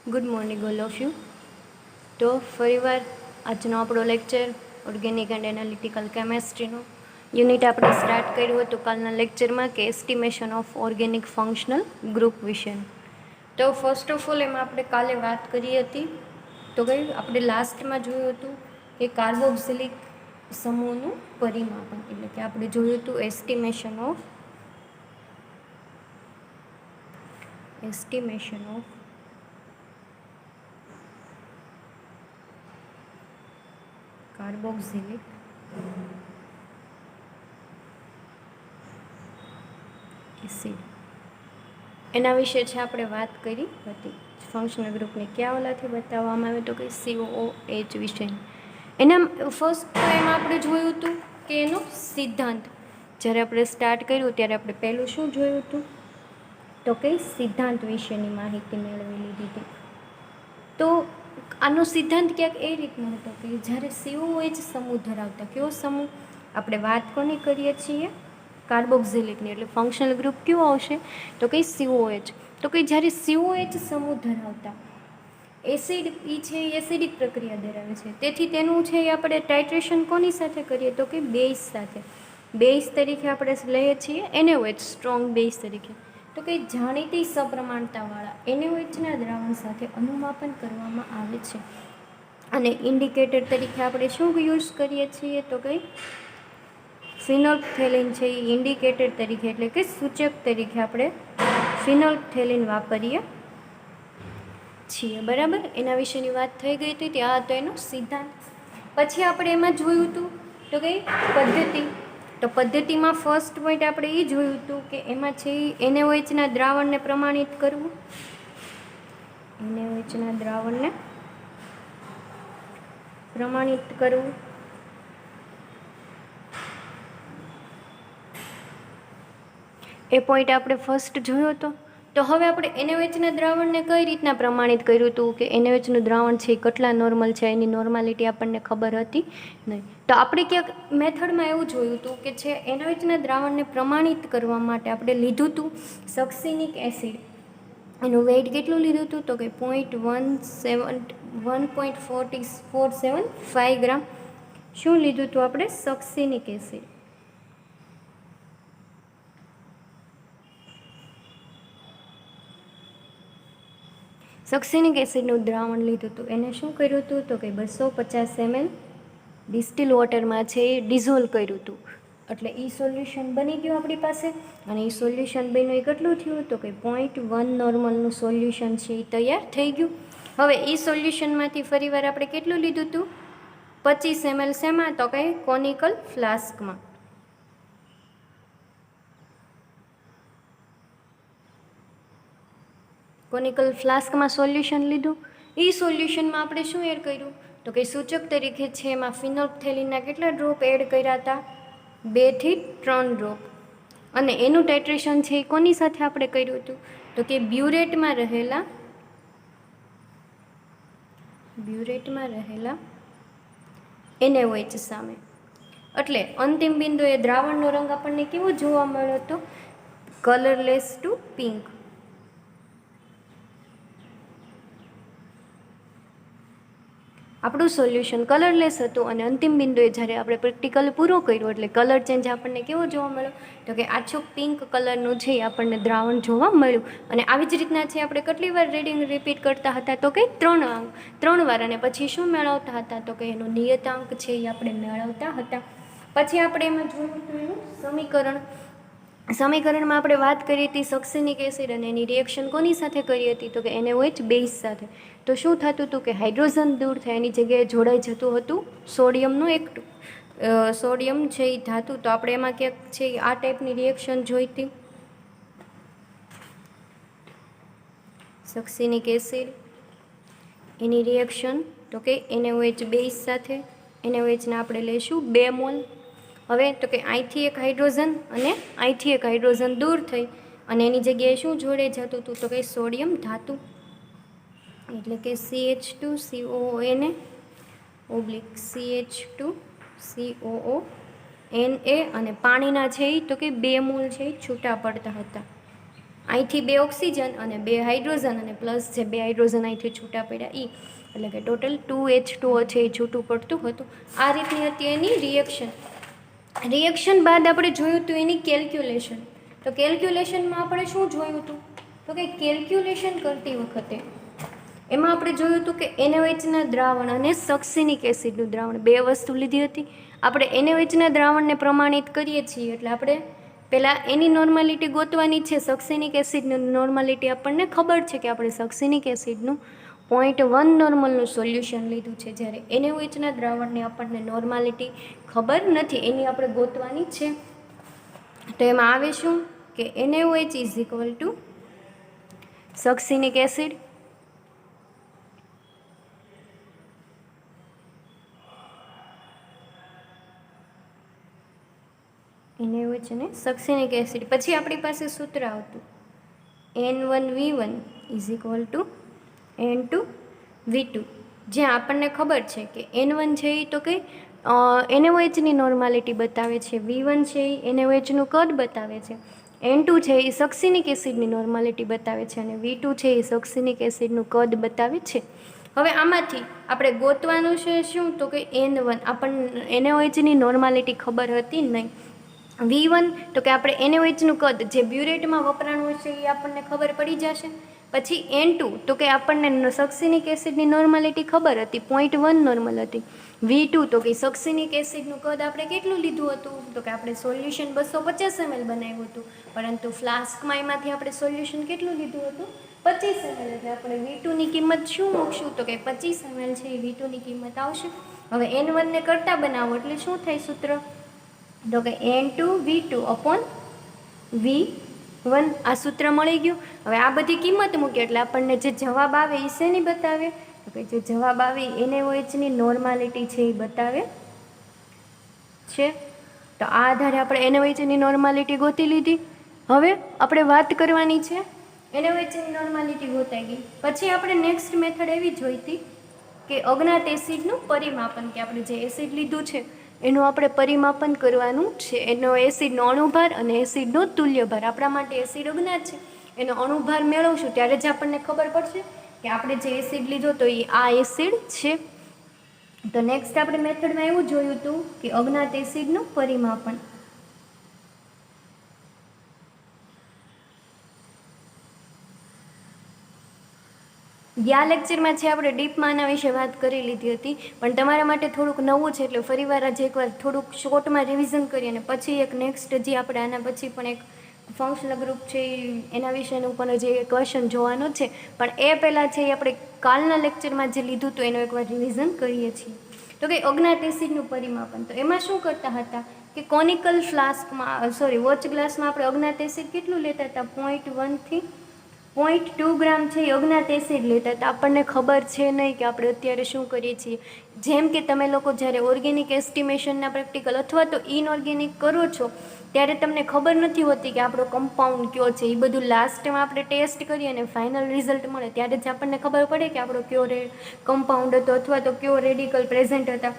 Good morning all of you. તો ફરીવાર આજનો આપણો લેક્ચર ઓર્ગેનિક એન્ડ એનાલિટિકલ કેમેસ્ટ્રીનો યુનિટ આપણે સ્ટાર્ટ કર્યું હતું કાલના લેક્ચરમાં કે estimation of organic functional group વિશેનું. તો ફર્સ્ટ ઓફ ઓલ એમાં આપણે કાલે વાત કરી હતી તો કઈ આપણે લાસ્ટમાં જોયું હતું કે કાર્બોક્સિલિક સમૂહનું પરિમાપન, એટલે કે આપણે જોયું હતું એસ્ટિમેશન ઓફ કાર્બોક્સિલિક એસિડ, એના વિશે છે આપણે વાત કરી હતી. ફંક્શનલ ગ્રુપને ક્યાં ઓલાથી બતાવવામાં આવે તો કે COOH વિશે. એના ફર્સ્ટ તો એમાં આપણે જોયું હતું કે એનો સિદ્ધાંત, જ્યારે આપણે સ્ટાર્ટ કર્યું ત્યારે આપણે પહેલું શું જોયું હતું તો કે સિદ્ધાંત વિશેની માહિતી મેળવી લીધી હતી. તો આનો સિદ્ધાંત ક્યાંક એ રીતનો હતો કે જ્યારે COH સમૂહ ધરાવતા, કયો સમૂહ આપણે વાત કોની કરીએ છીએ, કાર્બોક્સિલિકની, એટલે ફંક્શનલ ગ્રુપ કયો આવશે તો કે COH. તો કે જ્યારે COH સમૂહ ધરાવતા એસિડ એ છે એસિડિક પ્રક્રિયા ધરાવે છે, તેથી તેનું છે એ આપણે ટાઇટ્રેશન કોની સાથે કરીએ તો કે બેઝ સાથે. બેઝ તરીકે આપણે લઈએ છીએ NaOH, સ્ટ્રોંગ બેઝ તરીકે. તો કે જાણીતી સપ્રમાણતાવાળા NaOHના દ્રાવણ સાથે અનુમાપન કરવામાં આવે છે. અને ઇન્ડિકેટર તરીકે આપણે શું યુઝ કરીએ છીએ તો કે ફિનોલ્ફથેલિન છે એ ઇન્ડિકેટર તરીકે, એટલે કે સૂચક તરીકે આપણે ફિનોલ્ફથેલિન વાપરીએ છીએ. બરાબર, એના વિશેની વાત થઈ ગઈ હતી. ત્યાં હતો એનો સિદ્ધાંત. પછી આપણે એમાં જોયું હતું તો કે પદ્ધતિ. તો પદ્ધતિમાં ફર્સ્ટ પોઈન્ટ આપણે એ જોયું હતું કે એમાં છે NaOHના દ્રાવણને પ્રમાણિત કરવું. NaOHના દ્રાવણને પ્રમાણિત કરવું. એ પોઈન્ટ આપણે ફર્સ્ટ જોયો હતો. તો હવે આપણે NaOHના દ્રાવણને કઈ રીતના પ્રમાણિત કર્યું હતું કે NaOHનું દ્રાવણ છે એ કેટલા નોર્મલ છે, એની નોર્માલિટી આપણને ખબર હતી નહીં. તો આપણે ક્યાંક મેથડમાં એવું જોયું હતું કે છે NaOHના દ્રાવણને પ્રમાણિત કરવા માટે આપણે લીધું હતું સક્સિનિક એસિડ. એનું વેઇટ કેટલું લીધું હતું તો કે 1.475 ગ્રામ. શું લીધું હતું આપણે? સક્સિનિક એસિડ. સક્સિનિક એસિડનું દ્રાવણ લીધું હતું. એને શું કર્યું હતું તો કે 250 ml ડિસ્ટિલ વોટરમાં છે એ ડિઝોલ્વ કર્યું હતું. એટલે એ સોલ્યુશન બની ગયું આપણી પાસે. અને એ સોલ્યુશન બન્યું એ કેટલું થયું તો કે 0.1 નોર્મલનું સોલ્યુશન છે એ તૈયાર થઈ ગયું. હવે એ સોલ્યુશનમાંથી ફરીવાર આપણે કેટલું લીધું હતું 25 ml. શેમાં તો કે કોનિકલ ફ્લાસ્કમાં. કોનિકલ ફ્લાસ્કમાં સોલ્યુશન લીધું. એ સોલ્યુશનમાં આપણે શું એડ કર્યું તો કે સૂચક તરીકે છે એમાં ફિનોલ્ફથેલિનના કેટલા ડ્રોપ એડ કર્યા હતા? 2 થી 3 ડ્રોપ. અને એનું ટાઇટ્રેશન છે એ કોની સાથે આપણે કર્યું હતું તો કે બ્યુરેટમાં રહેલા NaOH સામે. એટલે અંતિમ બિંદુએ દ્રાવણનો રંગ આપણને કેવો જોવા મળ્યો હતો? Colourless two pink. આપણું સોલ્યુશન કલરલેસ હતું અને અંતિમ બિંદુએ જ્યારે આપણે પ્રેક્ટિકલ પૂરો કર્યો એટલે કલર ચેન્જ આપણને કેવો જોવા મળ્યો તો કે આછો પિંક કલરનું છે આપણને દ્રાવણ જોવા મળ્યું. અને આવી જ રીતના છે આપણે કેટલી વાર રીડિંગ રિપીટ કરતા હતા તો કે 3 વાર. અને પછી શું મેળવતા હતા તો કે એનો નિયતાંક છે એ આપણે મેળવતા હતા. પછી આપણે એમાં જોયું હતું એનું સમીકરણમાં આપણે વાત કરી હતી સક્સિનિક એસિડ અને એની રિએક્શન કોની સાથે કરી હતી તો કે NaOH બેઝ સાથે. તો શું થતું હતું કે હાઇડ્રોજન દૂર થાય એની જગ્યાએ જોડાઈ જતું હતું સોડિયમનું એક સોડિયમ છે એ ધાતુ. તો આપણે એમાં ક્યાંક છે આ ટાઈપની રિએક્શન જોઈ હતી. સક્સિનિક એસિડ એની રિએક્શન તો કે NaOH બેઝ સાથે. NaOHના આપણે લઈશું 2 મોલ. હવે તો કે અહીંથી એક હાઇડ્રોજન અને અહીંથી એક હાઇડ્રોજન દૂર થઈ અને એની જગ્યાએ શું જોડે જતું હતું તો કે સોડિયમ ધાતુ, એટલે કે CH2COONA CH2COONA. અને પાણીના છે એ તો કે 2 મોલ છે એ છૂટા પડતા હતા. અહીંથી 2 ઓક્સિજન અને 2 હાઇડ્રોજન અને પ્લસ જે 2 હાઇડ્રોજન અહીંથી છૂટા પડ્યા એટલે કે ટોટલ 2H2O છે એ છૂટું પડતું હતું. આ રીતની હતી એની રિએક્શન બાદ આપણે જોયું હતું એની કેલ્ક્યુલેશન. તો કેલ્ક્યુલેશનમાં આપણે શું જોયું હતું? તો કે કેલ્ક્યુલેશન કરતી વખતે એમાં આપણે જોયું હતું કે NaOHના દ્રાવણ અને સક્સિનિક એસિડનું દ્રાવણ, 2 વસ્તુ લીધી હતી. આપણે NaOHના દ્રાવણને પ્રમાણિત કરીએ છીએ એટલે આપણે પહેલાં એની નોર્માલિટી ગોતવાની છે. સક્સિનિક એસિડનું નોર્માલિટી આપણને ખબર છે કે આપણે સક્સિનિક એસિડનું 0.1 નોર્મલનું સોલ્યુશન લીધું છે, જ્યારે NaOHના દ્રાવણની આપણને નોર્માલિટી ખબર નથી, એની આપણે ગોતવાની છે. તો એમાં આવે શું કે NaOH is equal to succinic acid NaOH અને સક્સિનિક એસિડ. પછી આપણી પાસે સૂત્ર આવતું N1V1 is equal two N2V2, જ્યાં આપણને ખબર છે કે N1 છે એ તો કંઈ NaOHની નોર્માલિટી બતાવે છે, V1 છે એ NaOHનું કદ બતાવે છે, N2 છે એ સક્સિનિક એસિડની નોર્માલિટી બતાવે છે અને V2 છે એ સક્સિનિક એસિડનું કદ બતાવે છે. હવે આમાંથી આપણે ગોતવાનું છે શું? તો કે N1 આપણને NaOHની નોર્માલિટી ખબર હતી નહીં. V1 તો કે આપણે NaOHનું કદ જે બ્યુરેટમાં વપરાણું છે એ આપણને ખબર પડી જશે. પછી N2 તો કે આપણને સક્સિનિક એસિડની નોર્માલિટી ખબર હતી, 0.1 નોર્મલ હતી. V2 તો કે સક્સિનિક એસિડનું કદ આપણે કેટલું લીધું હતું? તો કે આપણે સોલ્યુશન 250 ml બનાવ્યું હતું, પરંતુ ફ્લાસ્કમાં એમાંથી આપણે સોલ્યુશન કેટલું લીધું હતું? 25 ml. એટલે આપણે V2ની કિંમત શું મૂકશું? તો કે 25 ml છે એ V2ની કિંમત આવશે. હવે N1ને કરતાં બનાવો એટલે શું થાય સૂત્ર? તો કે N2V2 અપોન V1. આ સૂત્ર મળી ગયું. હવે આ બધી કિંમત મૂકી એટલે આપણને જે જવાબ આવે એ શેની બતાવે? તો કે જે જવાબ આવે NaOHની નોર્માલિટી છે એ બતાવે છે. તો આ આધારે આપણે NaOHની નોર્માલિટી ગોતી લીધી. હવે આપણે વાત કરવાની છે NaOHની નોર્માલિટી ગોતાઈ ગઈ પછી આપણે નેક્સ્ટ મેથડ એવી જોઈ હતી કે અજ્ઞાત એસિડનું પરિમાપન, કે આપણે જે એસિડ લીધું છે એનું આપણે પરિમાપન કરવાનું છે. એનો એસિડનો અણુભાર અને એસિડનો તુલ્યભાર. આપણા માટે એસિડ અજ્ઞાત છે, એનો અણુભાર મેળવશું ત્યારે જ આપણને ખબર પડશે કે આપણે જે એસિડ લીધો તો એ આ એસિડ છે. તો નેક્સ્ટ આપણે મેથડમાં એવું જોયું હતું કે અજ્ઞાત એસિડનું પરિમાપન. ગયા લેક્ચરમાં છે આપણે ડીપમાં આના વિશે વાત કરી લીધી હતી, પણ તમારા માટે થોડુંક નવું છે એટલે ફરીવાર આજે એકવાર થોડુંક શોર્ટમાં રિવિઝન કરીએ અને પછી એક નેક્સ્ટ જે આપણે આના પછી પણ એક ફંક્શનલ ગ્રુપ છે એના વિશેનું પણ જે ક્વેશ્ચન જોવાનો છે, પણ એ પહેલાં છે એ આપણે કાલના લેક્ચરમાં જે લીધું હતું એનું એકવાર રિવિઝન કરીએ છીએ. તો કે અજ્ઞાત એસિડનું પરિમાપન, તો એમાં શું કરતા હતા કે કોનિકલ ફ્લાસ્કમાં વોચ ગ્લાસમાં આપણે અજ્ઞાત એસિડ કેટલું લેતા હતા? 0.1 થી 0.2 ગ્રામ છે એ અજ્ઞાત એસિડ લેતા હતા. આપણને ખબર છે નહીં કે આપણે અત્યારે શું કરીએ છીએ. જેમ કે તમે લોકો જ્યારે ઓર્ગેનિક એસ્ટિમેશનના પ્રેક્ટિકલ અથવા તો ઇનઓર્ગેનિક કરો છો ત્યારે તમને ખબર નથી હોતી કે આપણો કમ્પાઉન્ડ કયો છે. એ બધું લાસ્ટમાં આપણે ટેસ્ટ કરીએ અને ફાઇનલ રિઝલ્ટ મળે ત્યારે જ આપણને ખબર પડે કે આપણો કયો કમ્પાઉન્ડ હતો અથવા તો કયો રેડિકલ પ્રેઝન્ટ હતા.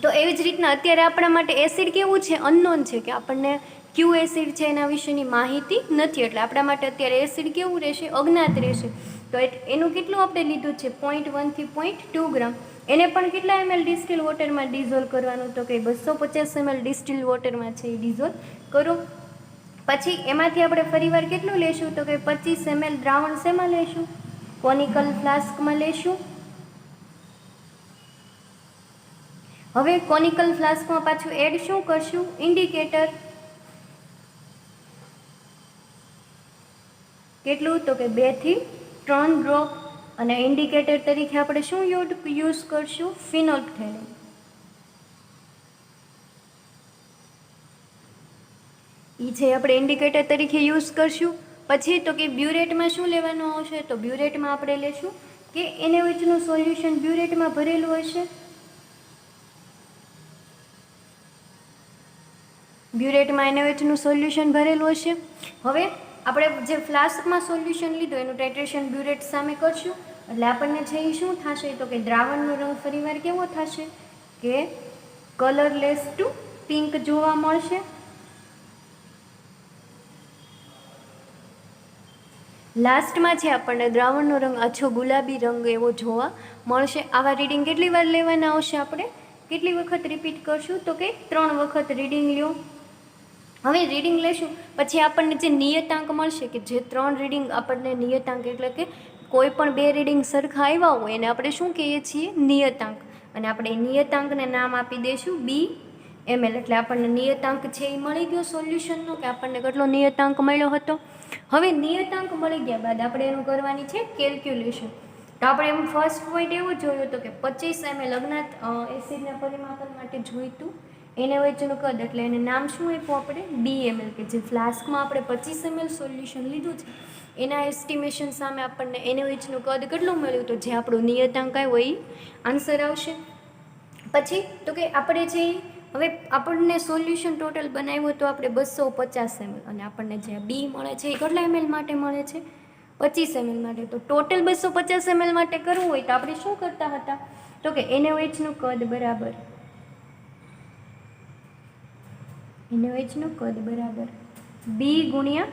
તો એવી જ રીતના અત્યારે આપણા માટે એસિડ કેવું છે? અનનોન છે, કે આપણને ક્યુ એસિડ છે એના વિશેની માહિતી નથી, એટલે આપણા માટે અત્યારે એસિડ કેવું રહેશે? અજ્ઞાત રહેશે. તો એનું કેટલું આપણે લીધું છે? 0.1 થી 0.2 ગ્રામ. એને પણ કેટલા ml ડિસ્ટિલ વોટરમાં ડિઝોલ્વ કરવાનું? તો કે 250 ml ડિસ્ટિલ વોટરમાં છે એ ડિઝોલ્વ કરો. પછી એમાંથી આપણે ફરીવાર કેટલું લેશું? તો કે 25 ml દ્રાવણ શેમાં લેશું? કોનિકલ ફ્લાસ્કમાં લેશું. હવે કોનિકલ ફ્લાસ્કમાં પાછું એડ શું કરશું? ઇન્ડિકેટર. કેટલું? તો કે 2 થી 3 ડ્રોપ. અને ઇન્ડિકેટર તરીકે આપણે શું યુઝ કરશું? ફિનોલ્ફથેલિન. એ છે આપણે ઇન્ડિકેટર તરીકે યુઝ કરશું. પછી તો કે બ્યુરેટમાં શું લેવાનું આવશે? તો બ્યુરેટમાં આપણે લેશું કે NaOHનું સોલ્યુશન બ્યુરેટમાં ભરેલું હશે. બ્યુરેટમાં NaOHનું સોલ્યુશન ભરેલું હશે. હવે આપણે જે ફ્લાસ્કમાં સોલ્યુશન લીધું એનું ટાઇટ્રેશન બ્યુરેટ સામે કરશું એટલે આપણને છે એ શું થશે? તો કે દ્રાવણનો રંગ ફરીવાર કેવો થશે? કે કલરલેસ ટુ પિંક જોવા મળશે. લાસ્ટમાં છે આપણને દ્રાવણનો રંગ આછો ગુલાબી રંગ એવો જોવા મળશે. આવા રીડિંગ કેટલી વાર લેવાના આવશે? આપણે કેટલી વખત રિપીટ કરશું? તો કે 3 વખત રીડિંગ લ્યો. હવે રીડિંગ લેશું પછી આપણને જે નિયતાંક મળશે, કે જે 3 રીડિંગ આપણને નિયતાંક, એટલે કે કોઈ પણ 2 રીડિંગ સરખા આવ્યા હોય એને આપણે શું કહીએ છીએ? નિયતાંક. અને આપણે એ નિયતાંકને નામ આપી દઈશું BML. એટલે આપણને નિયતાંક છે એ મળી ગયો સોલ્યુશનનો, કે આપણને કેટલો નિયતાંક મળ્યો હતો. હવે નિયતાંક મળી ગયા બાદ આપણે એનું કરવાની છે કેલ્ક્યુલેશન. તો આપણે એમ ફર્સ્ટ પોઈન્ટ એવો જોયો હતો કે 25 ml અજ્ઞાત એસિડના પરિમાપન માટે જોઈતું NaOH કદ, એટલે એને નામ શું આપ્યું આપણે? BML. કે જે ફ્લાસ્કમાં આપણે 25 ml સોલ્યુશન લીધું છે એના એસ્ટિમેશન સામે આપણને NaOH કદ કેટલું મળ્યું? તો જે આપણું નિયતાંક આવ્યો એ આન્સર આવશે. પછી તો કે આપણે જે હવે આપણને સોલ્યુશન ટોટલ બનાવ્યું તો આપણે 250 ml, અને આપણને જે બી મળે છે એ કેટલા ml માટે મળે છે? 25 ml માટે. તો ટોટલ 250 ml માટે કરવું હોય તો આપણે શું કરતા હતા? તો કે NaOH કદ બરાબર B ગુણ્યા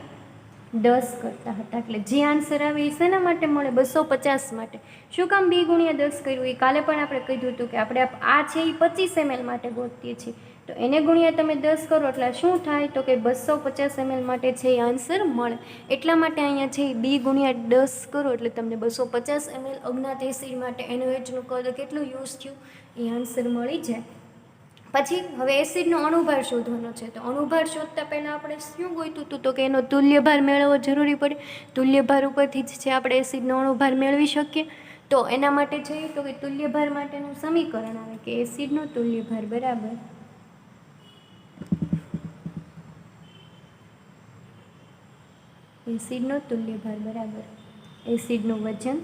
10 કરતા હતા. એટલે જે આન્સર આવે એ શેના માટે મળે? 250 માટે. શું કામ B ગુણ્યા 10 કર્યું? એ કાલે પણ આપણે કીધું હતું કે આપણે આ છે એ 25 ml માટે ગોતીએ છીએ, તો એને ગુણ્યા તમે 10 કરો એટલે શું થાય? તો કે 250 ml માટે છે એ આન્સર મળે. એટલા માટે અહીંયા છે B ગુણ્યા 10 કરો એટલે તમને 250 ml અજ્ઞાત એસિડ માટે NaOH કદ કેટલું યુઝ થયું એ આન્સર મળી જાય. પછી હવે એસિડનો અણુભાર શોધવાનો છે. તો અણુભાર શોધતા પહેલાં આપણે શું ગોઈતું હતું? તો કે એનો તુલ્યભાર મેળવવો જરૂરી પડે. તુલ્યભાર ઉપરથી જ છે આપણે એસિડનો અણુભાર મેળવી શકીએ. તો એના માટે છે તો કે તુલ્યભાર માટેનું સમીકરણ આવે કે એસિડનો તુલ્યભાર બરાબર એસિડનું વજન.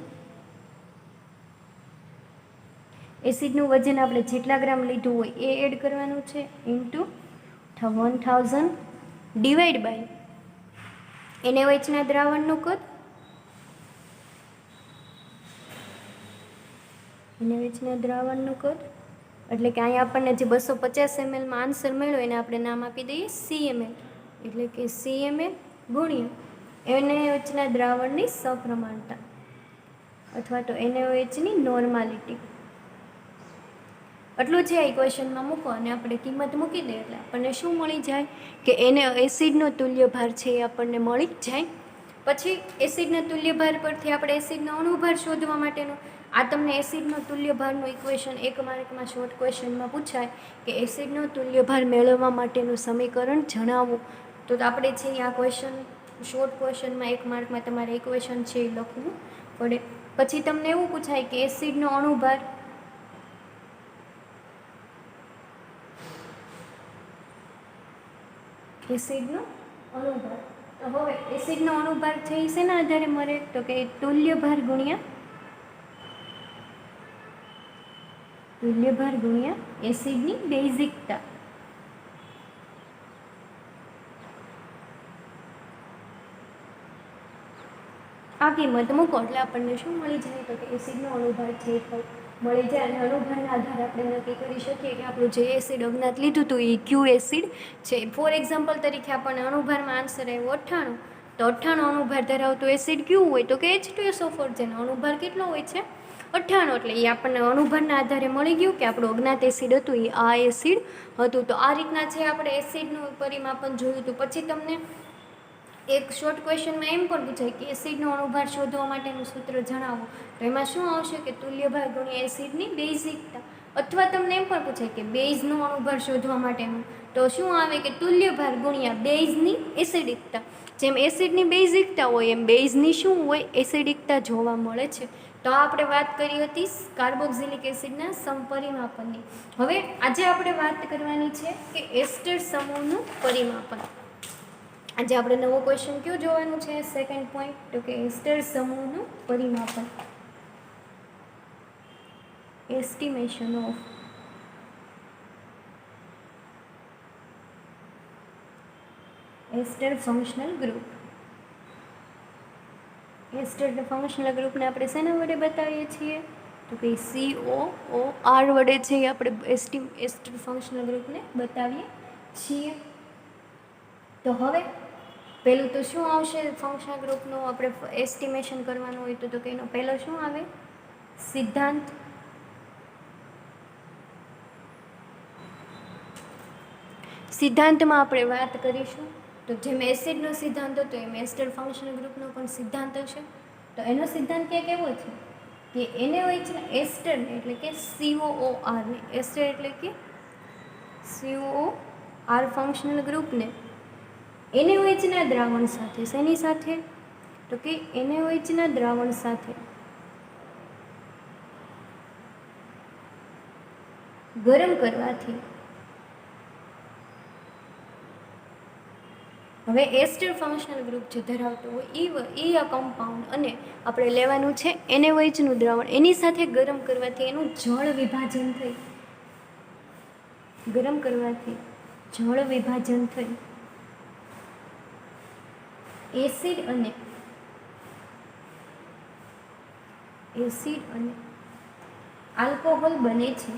એસિડનું વજન આપણે જેટલા ગ્રામ લીધું હોય એ એડ કરવાનું છે ઇન્ટુ 1000 ડિવાઈડ બાય NaOHના દ્રાવણનું કદ. એટલે કે અહીંયા આપણને જે 250 mlમાં આન્સર મળ્યો એને આપણે નામ આપી દઈએ CML. એટલે કે CML ગુણ્યા NaOHના દ્રાવણની સપ્રમાણતા અથવા તો NaOHની નોર્માલિટી. એટલું છે આ ઇક્વેશનમાં મૂકો અને આપણે કિંમત મૂકી દઈએ એટલે આપણને શું મળી જાય? કે એને એસિડનો તુલ્યભાર છે એ આપણને મળી જ જાય. પછી એસિડના તુલ્યભાર પરથી આપણે એસિડનો અણુભાર શોધવા માટેનું, આ તમને એસિડનો તુલ્યભારનું ઇક્વેશન 1 માર્કમાં શોર્ટ ક્વેશ્ચનમાં પૂછાય કે એસિડનો તુલ્યભાર મેળવવા માટેનું સમીકરણ જણાવો. તો આપણે છે આ ક્વેશ્ચન શોર્ટ ક્વેશ્ચનમાં 1 માર્કમાં તમારે ઇક્વેશન છે એ લખવું પડે. પછી તમને એવું પૂછાય કે એસિડનો અણુભાર તો હવે એસિડનો અણુભાર છે એ શેના આધારે મળે? તો કે તુલ્યભાર ગુણ્યા એસિડની બેઝિકતા. આ કિંમત મૂકો એટલે આપણને શું મળી જાય? તો કે એસિડનો અણુભાર છે એ મળી જાય. અને અણુભારના આધારે આપણે નક્કી કરી શકીએ કે આપણું જે એસિડ અજ્ઞાત લીધું હતું એ ક્યુ એસિડ છે. ફોર એક્ઝામ્પલ તરીકે આપણને અણુભારમાં આન્સર આવ્યો 98, તો 98 અણુભાર ધરાવતું એસિડ ક્યુ હોય? તો કે H2SO4. જેનો અણુભાર કેટલો હોય છે? 98. એટલે એ આપણને અણુભારના આધારે મળી ગયું કે આપણું અજ્ઞાત એસિડ હતું એ આ એસિડ હતું. તો આ રીતના છે આપણે એસિડનું પરિમાપન જોયું હતું. પછી તમને એક શોર્ટ ક્વેશ્ચનમાં એમ પણ પૂછાય કે એસિડનો અણુભાર શોધવા માટેનું સૂત્ર જણાવો. તો એમાં શું આવશે? કે તુલ્યભાર ગુણ્યા એસિડની બેઝિકતા. અથવા તમને એમ પણ પૂછાય કે બેઝનો અણુભાર શોધવા માટેનું, તો શું આવે? કે તુલ્યભાર ગુણ્યા બેઝની એસિડિકતા. જેમ એસિડની બેઝિકતા હોય એમ બેઝની શું હોય? એસિડિકતા જોવા મળે છે. તો આ આપણે વાત કરી હતી કાર્બોક્સિલિક એસિડના સમપરિમાપનની. હવે આજે આપણે વાત કરવાની છે કે એસ્ટર સમૂહનું પરિમાપન. આજે આપણે નવો ક્વેશ્ચન કયો જોવાનું છે? સેકન્ડ પોઈન્ટ, તો કે એસ્ટર સમૂહનું પરિમાપન. Estimation of ester functional group. Ester functional ગ્રુપને આપણે શેના વડે બતાવીએ છીએ? તો કે COOR વડે છે એ આપણે એસ્ટર ફંક્શનલ ગ્રુપને બતાવીએ છીએ. તો હવે પહેલું તો શું આવશે ફંક્શનલ ગ્રુપનું આપણે એસ્ટિમેશન કરવાનું હોય તો કે એનો પહેલો શું આવે સિદ્ધાંત. સિદ્ધાંતમાં આપણે વાત કરીશું તો જેમ એસિડનો સિદ્ધાંત હતો એમ એસ્ટર ફંક્શનલ ગ્રુપનો પણ સિદ્ધાંત હશે. તો એનો સિદ્ધાંત ક્યાં કેવો છે કે એને હોય છે એસ્ટરને એટલે કે COORને એસ્ટર એટલે કે COOR ફંક્શનલ ગ્રુપને NaOH ના દ્રાવણ સાથે શેની સાથે તો કે NaOH ના દ્રાવણ સાથે ગરમ કરવાથી હવે એસ્ટર ફંક્શનલ ગ્રુપ જે ધરાવતો હોય એ આ કમ્પાઉન્ડ અને આપણે લેવાનું છે NaOHનું દ્રાવણ એની સાથે ગરમ કરવાથી એનું જળ વિભાજન થઈ ગરમ કરવાથી જળ વિભાજન થઈ એસિડ અને આલ્કોહોલ બને છે.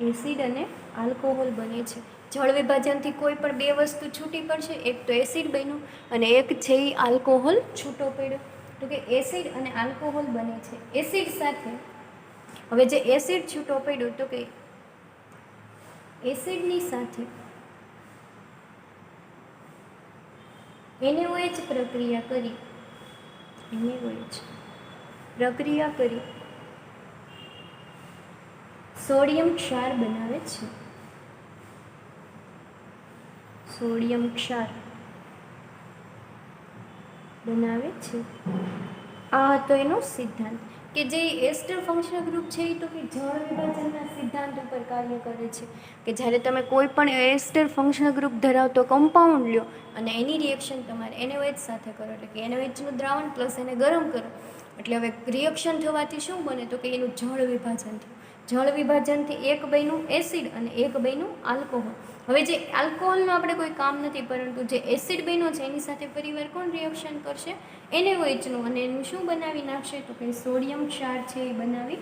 એસિડ અને આલ્કોહોલ બને છે. જળ વિભાજનથી કોઈ પણ બે વસ્તુ છૂટી પડશે, એક તો એસિડ બન્યું અને એક છે એ આલ્કોહોલ છૂટો પડ્યો. તો કે એસિડ અને આલ્કોહોલ બને છે. એસિડ સાથે હવે જે એસિડ છૂટો પડ્યો તો કે એસિડની સાથે NaOH પ્રક્રિયા કરી સોડિયમ ક્ષાર બનાવે છે. સોડિયમ ક્ષાર બનાવે છે. આ હતો એનો સિદ્ધાંત કે જે એસ્ટર ફંક્શનલ ગ્રુપ છે એ તો કે જળ વિભાજનના સિદ્ધાંત ઉપર કાર્ય કરે છે કે જ્યારે તમે કોઈ પણ એસ્ટર ફંક્શનલ ગ્રુપ ધરાવતો કમ્પાઉન્ડ લ્યો અને એની રિએક્શન તમારે NaOH સાથે કરો એટલે કે NaOHનું દ્રાવણ પ્લસ એને ગરમ કરો એટલે હવે રિએક્શન થવાથી શું બને તો કે એનું જળ વિભાજન થયું. જળ વિભાજનથી એક બન્યું એસિડ અને એક બન્યું આલ્કોહોલ. હવે જે આલ્કોહોલનું આપણે કોઈ કામ નથી પરંતુ જે એસિડ બન્યો છે એની સાથે ફરીવાર કોણ રિએક્શન કરશે NaOHનું અને એનું શું બનાવી નાખશે તો કે સોડિયમ ક્ષાર છે એ બનાવી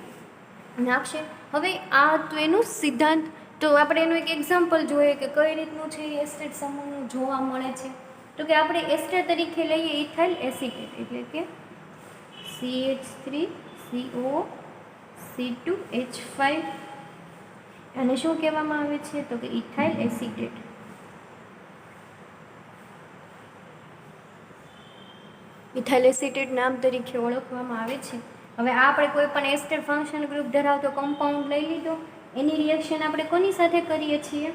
નાખશે. હવે આ તો એનું સિદ્ધાંત. તો આપણે એનું એક એક્ઝામ્પલ જોઈએ કે કઈ રીતનું છે એ એસ્ટર સમૂહનું જોવા મળે છે તો કે આપણે એસ્ટર તરીકે લઈએ ઇથાઇલ એસિટેટ એટલે કે CH3CO C2H5 અને શું કહેવામાં આવે છે તો કે ઇથાઇલ એસિટેટ. ઇથાઇલ એસિટેટ નામ તરીકે ઓળખવામાં આવે છે. હવે આપણે કોઈ પણ એસ્ટર ફંક્શનલ ગ્રુપ ધરાવતો કમ્પાઉન્ડ લઈ લીધો એની રિએક્શન આપણે કોની સાથે કરીએ છીએ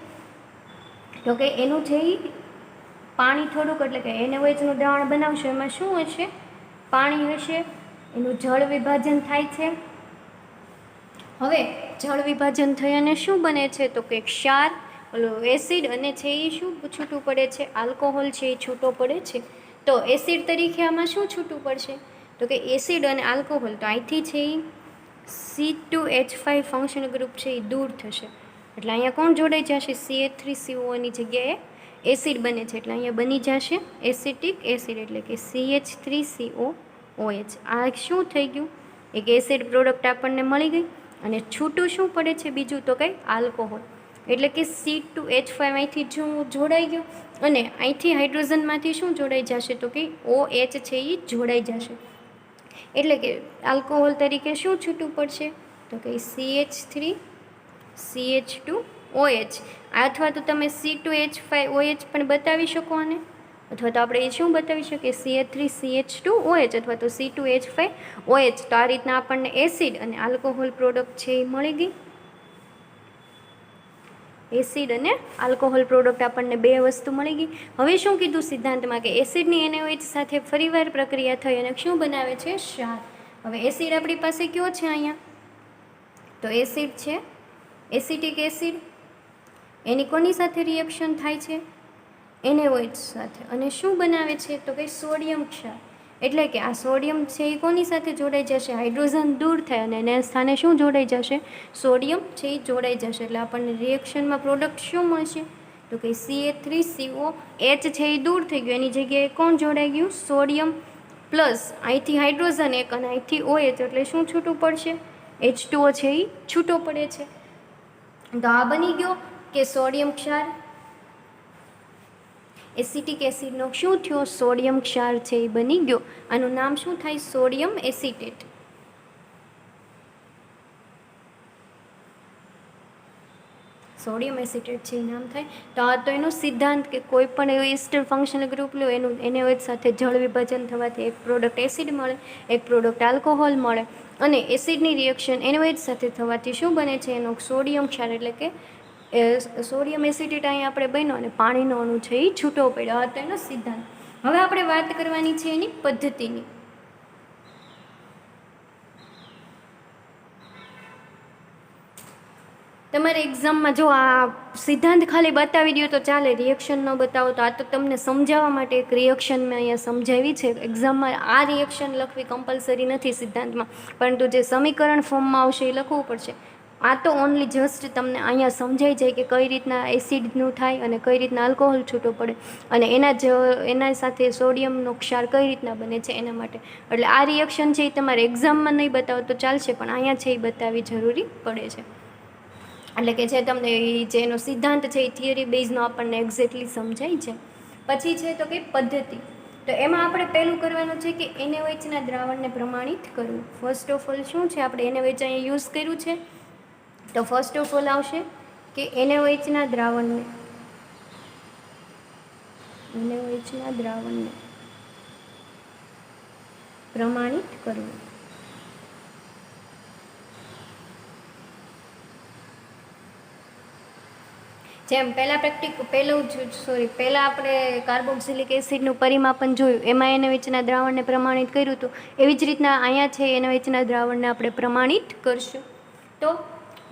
તો કે એનું જે પાણી થોડુંક એટલે કે NaOHનું દ્રાવણ બનાવશો એમાં શું હશે પાણી હશે. એનું જળ વિભાજન થાય છે. હવે જળ વિભાજન થઈ અને શું બને છે તો કે ક્ષાર ઓલો એસિડ અને છે એ શું છૂટું પડે છે આલ્કોહોલ છે એ છૂટો પડે છે. તો એસિડ તરીકે આમાં શું છૂટું પડશે તો કે એસિડ અને આલ્કોહોલ તો અહીંથી છે એ C2H5 ફંક્શન ગ્રુપ છે એ દૂર થશે એટલે અહીંયા કોણ જોડાઈ જશે CH3COની જગ્યાએ એસિડ બને છે એટલે અહીંયા બની જશે એસિટિક એસિડ એટલે કે CH3COOH. આ શું થઈ ગયું એક એસિડ પ્રોડક્ટ આપણને મળી ગઈ અને છૂટું શું પડે છે બીજું તો કંઈ આલ્કોહોલ એટલે કે C2H5 અહીંથી શું જોડાઈ ગયું અને અહીંથી હાઇડ્રોજનમાંથી શું જોડાઈ જશે તો કે OH છે એ જોડાઈ જશે એટલે કે આલ્કોહોલ તરીકે શું છૂટું પડશે તો કે CH3CH2OH અથવા તો તમે C2H5OH પણ બતાવી શકો આને અથવા તો આપણે એ શું બતાવી શકીએ CH3CH2OH અથવા તો C2H5OH. તો આ રીતના આપણને એસિડ અને આલ્કોહોલ પ્રોડક્ટ છે એ મળી ગઈ. એસિડ અને આલ્કોહોલ પ્રોડક્ટ આપણને બે વસ્તુ મળી ગઈ. હવે શું કીધું સિદ્ધાંતમાં કે એસિડની NaOH સાથે ફરીવાર પ્રક્રિયા થઈ અને શું બનાવે છે ક્ષાર. હવે એસિડ આપણી પાસે કયો છે અહીંયા તો એસિડ છે એસિટિક એસિડ એની કોની સાથે રિએક્શન થાય છે NaOH સાથે અને શું બનાવે છે તો કે સોડિયમ ક્ષાર એટલે કે આ સોડિયમ છે એ કોની સાથે જોડાઈ જશે હાઇડ્રોજન દૂર થાય અને એના સ્થાને શું જોડાઈ જશે સોડિયમ છે એ જોડાઈ જશે એટલે આપણને રિએક્શનમાં પ્રોડક્ટ શું મળશે તો કે CH3COH છે એ દૂર થઈ ગયું એની જગ્યાએ કોણ જોડાઈ ગયું સોડિયમ પ્લસ અહીંથી હાઇડ્રોજન એક અને અહીંથી OH એટલે શું છૂટું પડશે H2O છે એ છૂટો પડે છે. તો આ બની ગયો કે સોડિયમ ક્ષાર, એસિટિક એસિડનો શું થયો, સોડિયમ ક્ષાર છે એ બની ગયો. આનું નામ શું થાય, સોડિયમ એસિટેટ. સોડિયમ એસિટેટ છે એ નામ થાય. તો આ તો એનો સિદ્ધાંત કે કોઈ પણ એવું ઇસ્ટર ફંક્શનલ ગ્રુપ લો એનું NaOH સાથે જળ વિભાજન થવાથી એક પ્રોડક્ટ એસિડ મળે, એક પ્રોડક્ટ આલ્કોહોલ મળે, અને એસિડની રિએક્શન NaOH સાથે થવાથી શું બને છે, એનો સોડિયમ ક્ષાર એટલે કે સોડિયમ એસિટેટ અહીંયા આપણે બન્યો અને પાણીનો અણુ છે એ છૂટો પડ્યો. આ તો એનો સિદ્ધાંત. હવે આપણે વાત કરવાની છે એની પદ્ધતિની. તમારે એક્ઝામમાં જો આ સિદ્ધાંત ખાલી બતાવી દો તો ચાલે, રિએક્શન ન બતાવો તો આ તો તમને સમજાવવા માટે એક રિએક્શન મેં અહીંયા સમજાવી છે. એક્ઝામમાં આ રિએક્શન લખવી કમ્પલસરી નથી સિદ્ધાંતમાં, પરંતુ જે સમીકરણ ફોર્મમાં આવશે એ લખવું પડશે. આ તો ઓનલી જસ્ટ તમને અહીંયા સમજાઈ જાય કે કઈ રીતના એસિડનું થાય અને કઈ રીતના આલ્કોહોલ છૂટો પડે, અને એના સાથે સોડિયમનો ક્ષાર કઈ રીતના બને છે એના માટે. એટલે આ રિએક્શન છે એ તમારે એક્ઝામમાં નહીં બતાવો તો ચાલશે, પણ અહીંયા છે એ બતાવવી જરૂરી પડે છે. એટલે કે જે તમને જે એનો સિદ્ધાંત છે એ થિયરી બેઝનો આપણને એક્ઝેક્ટલી સમજાય છે. પછી છે તો કે પદ્ધતિ. તો એમાં આપણે પહેલું કરવાનું છે કે NaOHના દ્રાવણને પ્રમાણિત કરવું. ફર્સ્ટ ઓફ ઓલ શું છે, આપણે NaOH અહીંયા યુઝ કર્યું છે, તો ફર્સ્ટ ઓફ ઓલ આવશે કે NaOHના દ્રાવણને પ્રમાણિત કરવું. જેમ પહેલાં આપણે કાર્બોક્સિલિક એસિડનું પરિમાપન જોયું, એમાં NaOHના દ્રાવણને પ્રમાણિત કર્યું હતું. એવી જ રીતના અહીંયા છે NaOHના દ્રાવણને આપણે પ્રમાણિત કરશું. તો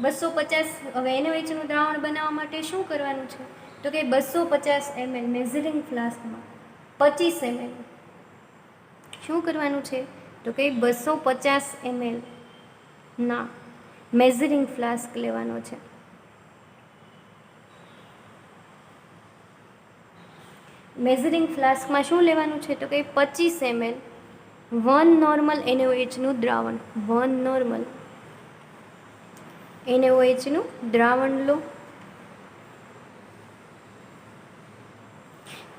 250, હવે NaOHનું દ્રાવણ બનાવવા માટે શું કરવાનું છે, તો કે 250 ml મેઝરિંગ ફ્લાસ્કમાં 25 ml શું કરવાનું છે, તો કે 250 ml ના મેઝરિંગ ફ્લાસ્ક લેવાનો છે. મેઝરિંગ ફ્લાસ્કમાં શું લેવાનું છે, તો કે 25 ml 1 નોર્મલ NaOHનું દ્રાવણ, 1 નોર્મલ NaOHનું દ્રાવણ લો.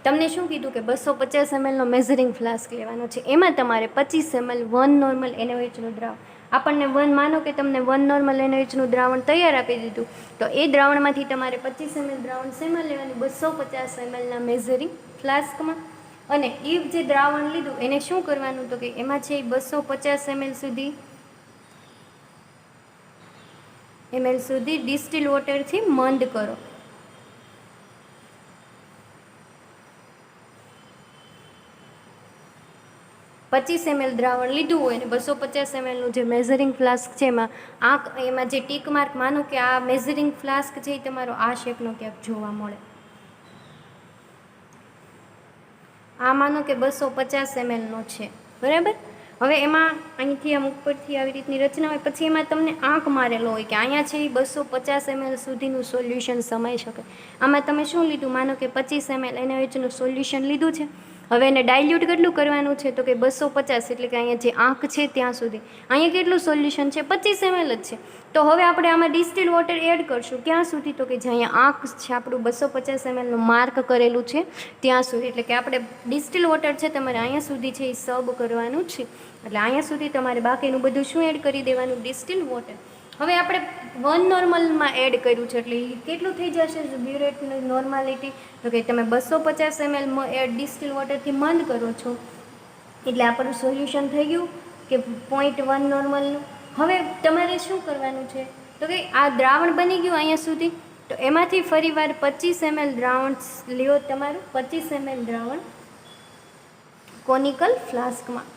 તમને શું કીધું કે 250 mlનો મેઝરિંગ ફ્લાસ્ક લેવાનો છે, એમાં તમારે 25 ml 1 નોર્મલ NaOHનું દ્રાવણ, આપણને માનો કે તમને 1 નોર્મલ NaOHનું દ્રાવણ તૈયાર આપી દીધું, તો એ દ્રાવણમાંથી તમારે 25 ml દ્રાવણ શેમાં લેવાનું, 250 mlના મેઝરિંગ ફ્લાસ્કમાં. અને એ જે દ્રાવણ લીધું એને શું કરવાનું, તો કે એમાં છે 250 ml સુધી ડિસ્ટિલ વોટરથી મંદ કરો. પચીસ ml દ્રાવણ લીધું હોય ને 250 mlનું જે મેઝરિંગ ફ્લાસ્ક છે એમાં જે ટીક માર્ક, માનો કે આ મેઝરિંગ ફ્લાસ્ક છે એ તમારો આ શેપનો ક્યાંક જોવા મળે, આ માનો કે 250 mlનો છે, બરાબર. હવે એમાં અહીંથી આમ ઉપરથી આવી રીતની રચના હોય, પછી એમાં તમને આંક મારેલો હોય કે અહીંયા છે એ 250 ml સુધીનું સોલ્યુશન સમાઈ શકે. આમાં તમે શું લીધું, માનો કે 25 ml NaOHનું સોલ્યુશન લીધું છે. હવે એને ડાયલ્યુટ કેટલું કરવાનું છે, તો કે 250, એટલે કે અહીંયા જે આંક છે ત્યાં સુધી. અહીંયા કેટલું સોલ્યુશન છે, 25 ml જ છે. તો હવે આપણે આમાં ડિસ્ટિલ વોટર એડ કરશું ક્યાં સુધી, તો કે જે અહીંયા આંક છે આપણું 250 mlનું માર્ક કરેલું છે ત્યાં સુધી. એટલે કે આપણે ડિસ્ટિલ વોટર છે તમારે અહીંયા સુધી છે એ સબ કરવાનું છે, એટલે અહીંયા સુધી તમારે બાકીનું બધું શું એડ કરી દેવાનું, ડિસ્ટિલ વોટર. હવે આપણે 1 નોર્મલમાં એડ કર્યું છે, એટલે કેટલું થઈ જશે બ્યુરેટની નોર્માલિટી, તો કે તમે 250 ml ડિસ્ટિલ વોટરથી મંદ કરો છો, એટલે આપણું સોલ્યુશન થઈ ગયું કે 0.1 નોર્મલનું. હવે તમારે શું કરવાનું છે, તો કે આ દ્રાવણ બની ગયું અહીંયા સુધી, તો એમાંથી ફરીવાર 25 ml દ્રાવણ લ્યો, તમારું 25 ml દ્રાવણ કોનિકલ ફ્લાસ્કમાં.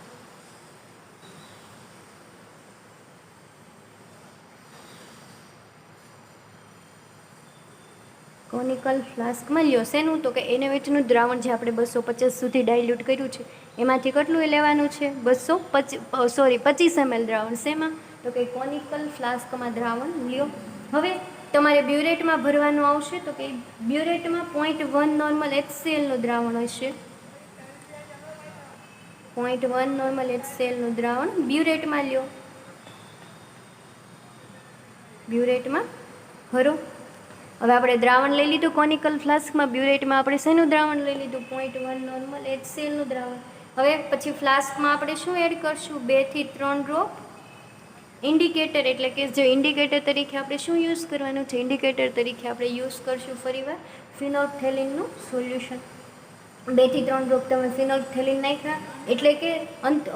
કોનિકલ ફ્લાસ્કમાં લ્યો શેનું, તો કે NaOHનું દ્રાવણ જે આપણે 250 સુધી ડાયલ્યુટ કર્યું છે એમાંથી કેટલું લેવાનું છે, 25 ml દ્રાવણ શેમાં, તો કે કોનિકલ ફ્લાસ્કમાં દ્રાવણ લ્યો. હવે તમારે બ્યુરેટમાં ભરવાનું આવશે, તો કે બ્યુરેટમાં 0.1 નોર્મલ HClનું દ્રાવણ હશે, 0.1 નોર્મલ HClનું દ્રાવણ બ્યુરેટમાં લ્યો, બ્યુરેટમાં ભરો. હવે આપણે દ્રાવણ લઈ લીધું કોનિકલ ફ્લાસ્કમાં. બ્યુરેટમાં આપણે શેનું દ્રાવણ લઈ લીધું? 0.1 નોર્મલ HClનું દ્રાવણ. હવે પછી ફ્લાસ્કમાં આપણે શું એડ કરશું? 2 થી 3 ડ્રોપ ઇન્ડિકેટર, એટલે કે જે ઇન્ડિકેટર તરીકે આપણે શું યુઝ કરવાનું છે? ઇન્ડિકેટર તરીકે આપણે યુઝ કરશું ફરીવાર ફિનોલ્ફથેલિનનું સોલ્યુશન. 2 થી 3 ડ્રોપ તમે ફિનોલ્ફથેલિન નાખ્યા એટલે કે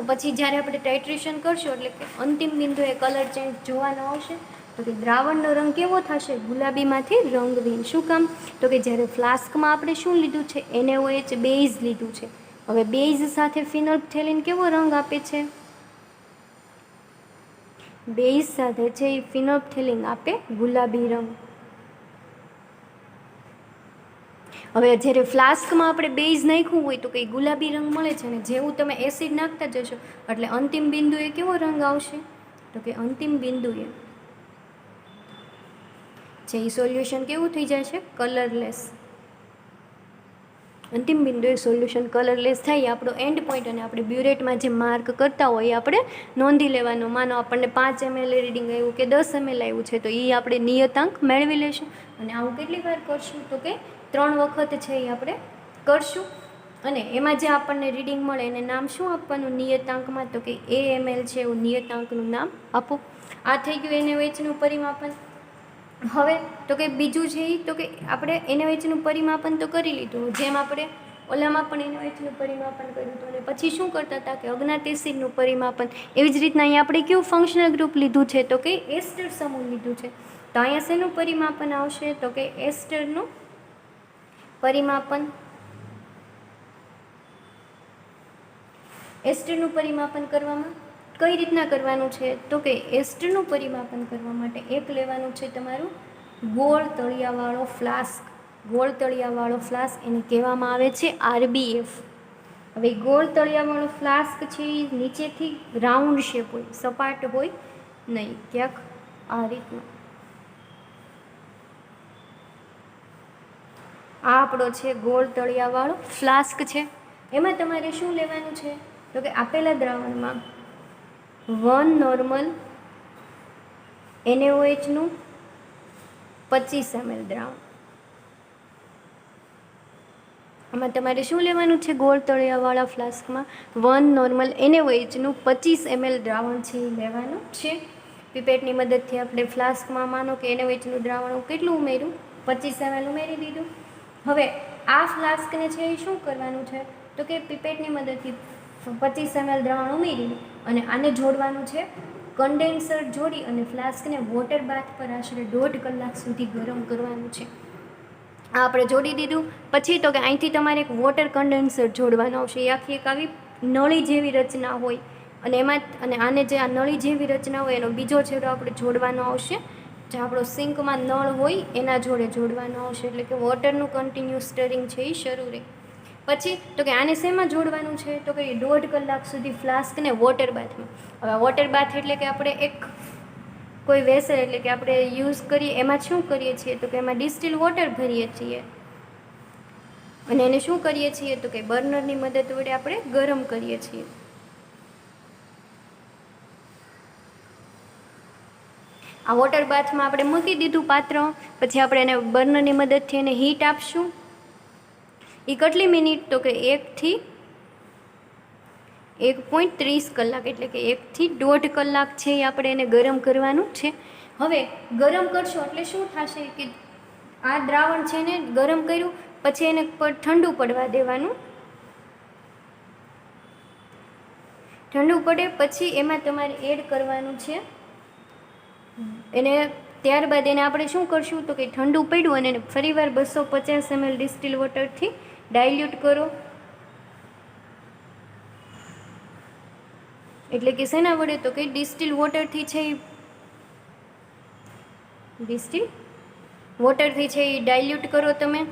પછી જ્યારે આપણે ટાઇટ્રેશન કરશું એટલે કે અંતિમ બિંદુએ કલર ચેન્જ જોવાનો આવશે. તો કે દ્રાવણનો રંગ કેવો થશે? ગુલાબીમાંથી રંગહીન. શું કામ? તો કે જ્યારે ફ્લાસ્કમાં આપણે શું લીધું છે? NaOH બેઝ લીધું છે. હવે બેઝ સાથે ફિનોલ્ફથેલિન કેવો રંગ આપે છે? બેઝ સાથે છે એ ફિનોલ્ફથેલિન આપે ગુલાબી રંગ. હવે જ્યારે ફ્લાસ્કમાં આપણે બેઝ નાખ્યું હોય તો કંઈ ગુલાબી રંગ મળે છે, ને જેવું તમે એસિડ નાખતા જશો એટલે અંતિમ બિંદુએ કેવો રંગ આવશે? તો કે અંતિમ બિંદુએ જે એ સોલ્યુશન કેવું થઈ જાય છે? કલરલેસ. અંતિમ બિંદુએ સોલ્યુશન કલરલેસ થાય આપણો એન્ડ પોઈન્ટ. અને આપણે બ્યુરેટમાં જે માર્ક કરતા હોય એ આપણે નોંધી લેવાનું. માનો આપણને 5 ml રીડિંગ આવ્યું કે 10 ml આવ્યું છે તો એ આપણે નિયતાંક મેળવી લેશું. અને આવું કેટલી વાર કરશું? તો કે 3 વખત છે એ આપણે કરશું. અને એમાં જે આપણને રીડિંગ મળે એને નામ શું આપવાનું નિયતાંકમાં? તો કે AML છે એવું નિયતાંકનું નામ આપો. આ થઈ ગયું NaOHનું પરિમાપન. હવે તો કે બીજું છે એ તો કે આપણે NaOHનું પરિમાપન તો કરી લીધું, જેમ આપણે ઓલામાં પણ NaOHનું પરિમાપન કર્યું હતું. અને પછી શું કરતા હતા કે અજ્ઞાત એસિડનું પરિમાપન. એવી જ રીતના અહીંયા આપણે કેવું ફંક્શનલ ગ્રુપ લીધું છે? તો કે એસ્ટર સમૂહ લીધું છે. તો અહીંયા શેનું પરિમાપન આવશે? તો કે એસ્ટરનું પરિમાપન. એસ્ટરનું પરિમાપન કરવામાં કઈ રીતના કરવાનું છે? તો કે એસ્ટરનું પરિમાપન કરવા માટે એક લેવાનું છે તમારું ગોળ તળિયાવાળો ફ્લાસ્ક. ગોળ તળિયાવાળો ફ્લાસ્ક એને કહેવામાં આવે છે RBF. હવે ગોળ તળિયાવાળો ફ્લાસ્ક છે એ નીચેથી રાઉન્ડ શેપ હોય, સપાટ હોય નહીં, ક્યાંક આ રીતનો. આ આપણો છે ગોળ તળિયાવાળો ફ્લાસ્ક છે. એમાં તમારે શું લેવાનું છે? તો કે આપેલા દ્રાવણમાં 1 નોર્મલ NaOHનું 25 ml દ્રાવણ. આમાં તમારે શું લેવાનું છે? ગોળ તળિયાવાળા ફ્લાસ્કમાં 1 નોર્મલ NaOHનું 25 ml દ્રાવણ છે એ લેવાનું છે. પીપેટની મદદથી આપણે ફ્લાસ્કમાં માનો કે NaOHનું દ્રાવણ કેટલું ઉમેર્યું? 25 ml ઉમેરી દીધું. હવે આ ફ્લાસ્કને છે એ શું કરવાનું છે? તો કે પીપેટની મદદથી 25 ml દ્રાવણ ઉમેરીને અને આને જોડવાનું છે કન્ડેન્સર જોડી અને ફ્લાસ્કને વોટર બાથ પર આશરે 1.5 કલાક સુધી ગરમ કરવાનું છે. આ આપણે જોડી દીધું. પછી તો કે અહીંથી તમારે એક વોટર કન્ડેન્સર જોડવાનું આવશે. એ આખી એક આવી નળી જેવી રચના હોય અને એમાં અને આને જે આ નળી જેવી રચના હોય એનો બીજો છેડો આપણે જોડવાનો આવશે. જે આપણો સિંકમાં નળ હોય એના જોડે જોડવાનો આવશે. એટલે કે વોટરનું કન્ટિન્યુઅસ સ્ટરિંગ છે એ શરૂ રહે. પછી તો કે આને શેમાં જોડવાનું છે? તો કે 1.5 કલાક સુધી ફ્લાસ્કને વોટર બાથમાં. હવે વોટર બાથ એટલે કે આપણે એક કોઈ વેસલ એટલે કે આપણે યુઝ કરીએ એમાં શું કરીએ છીએ? તો કે એમાં ડિસ્ટિલ વોટર ભરીએ છીએ અને એને શું કરીએ છીએ? તો કે બર્નરની મદદ વડે આપણે ગરમ કરીએ છીએ. આ વોટર બાથમાં આપણે મૂકી દીધું પાત્ર. પછી આપણે એને બર્નરની મદદથી એને હીટ આપશું. એ કેટલી મિનિટ? તો કે 1 થી 1.30 કલાક એટલે કે 1 થી 1.5 કલાક છે એ આપણે એને ગરમ કરવાનું છે. હવે ગરમ કરશો એટલે શું થશે કે આ દ્રાવણ છે ને ગરમ કર્યું પછી એને ઠંડુ પડવા દેવાનું. ઠંડુ પડે પછી એમાં તમારે એડ કરવાનું છે એને. ત્યારબાદ એને આપણે શું કરશું? તો કે ઠંડુ પડ્યું અને એને ફરીવાર 250 ml ડિસ્ટિલ વોટરથી ડાયલ્યુટ કરો. એટલે કે શેના વડે? તો કે ડિસ્ટિલ વોટરથી છે ડિસ્ટિલ વોટરથી છે એ ડાયલ્યુટ કરો તમે.